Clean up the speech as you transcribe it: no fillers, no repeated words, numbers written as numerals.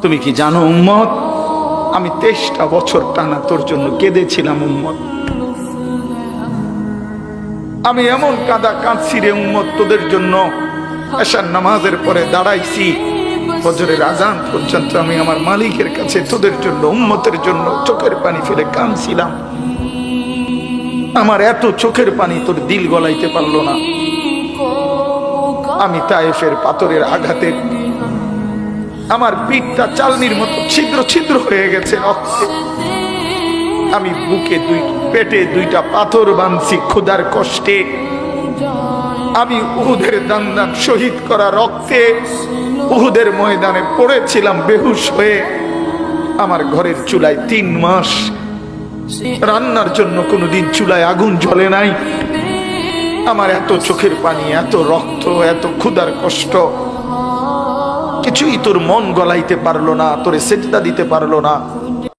তুমি কি জানো উম্মত, আমি 23টা বছর টানা তোর জন্য কেঁদেছিলাম উম্মত। আমি এমন কাঁদা কাঁদছি রে উম্মত তোদের জন্য। এশার নামাজের পরে দাঁড়াইছি, ফজরের আজান পর্যন্ত আমি আমার মালিকের কাছে তোদের জন্য, উম্মতের জন্য চোখের পানি ফেলে কাঁদছিলাম। আমার এত চোখের পানি তোর দিল গলাইতে পারলো না। আমি তায়েফের পাথরের আঘাতে আমার পিঠটা চালনির মতো ছিদ্র ছিদ্র হয়ে গেছে রক্তে। আমি বুকে পেটে 2টা পাথর বাঁধছি ক্ষুধার কষ্টে। আমি উহুদের দান শহীদ করা রক্তে উহুদের ময়দানে পড়েছিলাম বেহুশ হয়ে। আমার ঘরের চুলায় 3 মাস রান্নার জন্য কোনোদিন চুলায় আগুন জ্বলে নাই। আমার এত চোখের পানি, এত রক্ত, এত ক্ষুধার কষ্ট, কিছুই তোর মন গলাইতে পারলো না, তোরে সেজদা দিতে পারলো না।